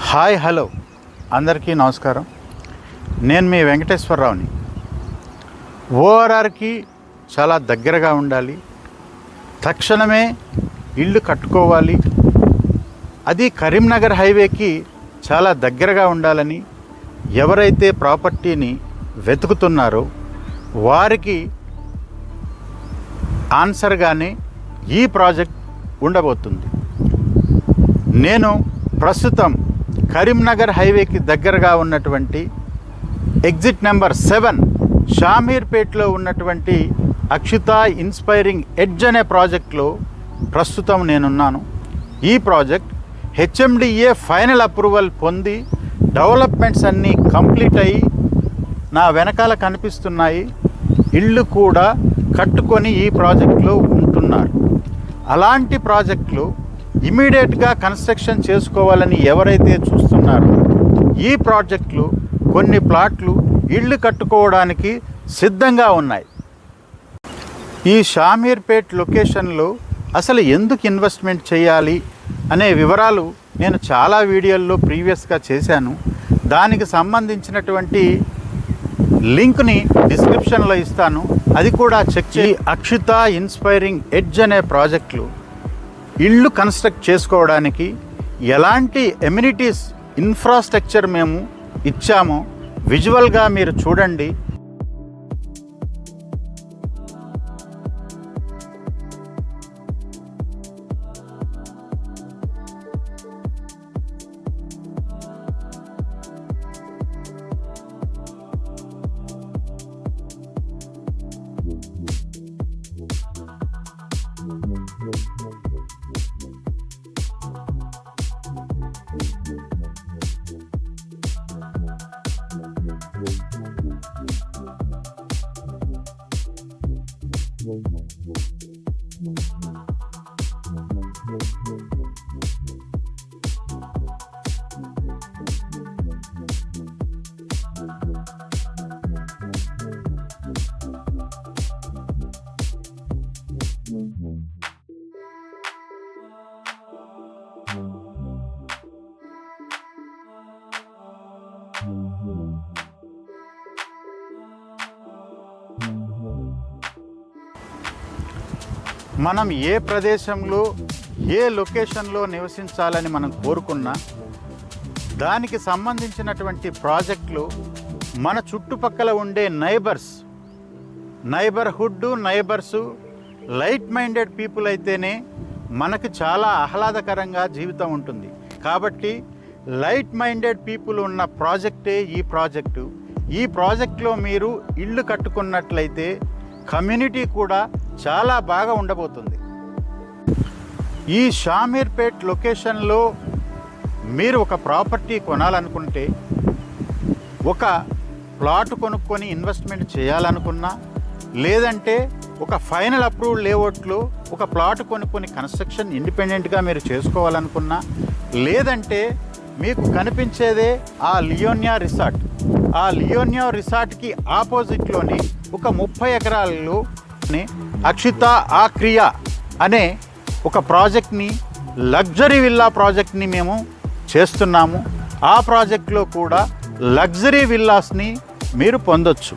Hi hello అందరికీ నమస్కారం. నేను మీ వెంకటేశ్వరరావుని. ఓఆర్ఆర్కి చాలా దగ్గరగా ఉండాలి, తక్షణమే ఇల్లు కట్టుకోవాలి, అది కరీంనగర్ హైవేకి చాలా దగ్గరగా ఉండాలని ఎవరైతే ప్రాపర్టీని వెతుకుతున్నారో వారికి ఆన్సర్గానే ఈ ప్రాజెక్ట్ ఉండబోతుంది. నేను ప్రస్తుతం కరీంనగర్ హైవేకి దగ్గరగా ఉన్నటువంటి ఎగ్జిట్ నెంబర్ 7 షామీర్పేట్లో ఉన్నటువంటి అక్షిత ఇన్స్పైరింగ్ ఎడ్జ్ అనే ప్రాజెక్ట్లో ప్రస్తుతం నేనున్నాను. ఈ ప్రాజెక్ట్ హెచ్ఎండిఏ ఫైనల్ అప్రూవల్ పొంది డెవలప్మెంట్స్ అన్నీ కంప్లీట్ అయ్యి నా వెనకాల కనిపిస్తున్నాయి. ఇళ్ళు కూడా కట్టుకొని ఈ ప్రాజెక్ట్లో ఉంటున్నారు. అలాంటి ప్రాజెక్టులు ఇమీడియట్గా కన్స్ట్రక్షన్ చేసుకోవాలని ఎవరైతే చూస్తున్నారో ఈ ప్రాజెక్టులు కొన్ని ప్లాట్లు ఇళ్ళు కట్టుకోవడానికి సిద్ధంగా ఉన్నాయి. ఈ షామీర్పేట్ లొకేషన్లో అసలు ఎందుకు ఇన్వెస్ట్మెంట్ చేయాలి అనే వివరాలు నేను చాలా వీడియోల్లో ప్రీవియస్గా చేశాను. దానికి సంబంధించినటువంటి లింక్ని డిస్క్రిప్షన్లో ఇస్తాను, అది కూడా చెక్ చేయి. అక్షిత ఇన్స్పైరింగ్ ఎడ్జ్ అనే ప్రాజెక్టులు ఇళ్ళు కన్స్ట్రక్ట్ చేసుకోవడానికి ఎలాంటి ఎమ్యూనిటీస్ ఇన్ఫ్రాస్ట్రక్చర్ మేము ఇచ్చామో విజువల్గా మీరు చూడండి. మనం ఏ ప్రదేశంలో ఏ లొకేషన్లో నివసించాలని మనం కోరుకున్నా దానికి సంబంధించినటువంటి ప్రాజెక్టులు మన చుట్టుపక్కల ఉండే నైబర్స్ లైట్ మైండెడ్ పీపుల్ అయితేనే మనకు చాలా ఆహ్లాదకరంగా జీవితం ఉంటుంది. కాబట్టి లైట్ మైండెడ్ పీపుల్ ఉన్న ప్రాజెక్టే ఈ ప్రాజెక్టు. ఈ ప్రాజెక్టులో మీరు ఇళ్ళు కట్టుకున్నట్లయితే కమ్యూనిటీ కూడా చాలా బాగా ఉండబోతుంది. ఈ షామీర్పేట్ లొకేషన్లో మీరు ఒక ప్రాపర్టీ కొనాలనుకుంటే, ఒక ప్లాట్ కొనుక్కొని ఇన్వెస్ట్మెంట్ చేయాలనుకున్నా, లేదంటే ఒక ఫైనల్ అప్రూవ్డ్ లేఅవుట్లో ఒక ప్లాట్ కొనుక్కొని కన్స్ట్రక్షన్ ఇండిపెండెంట్గా మీరు చేసుకోవాలనుకున్నా, లేదంటే మీకు కనిపించేదే ఆ లియోనియా రిసార్ట్. ఆ లియోనియా రిసార్ట్కి ఆపోజిట్లోని ఒక 30 ఎకరాల్లో అక్షిత ఆక్రియా అనే ఒక ప్రాజెక్ట్ని, లగ్జరీ విల్లా ప్రాజెక్ట్ని మేము చేస్తున్నాము. ఆ ప్రాజెక్ట్లో కూడా లగ్జరీ విల్లాస్ని మీరు పొందొచ్చు.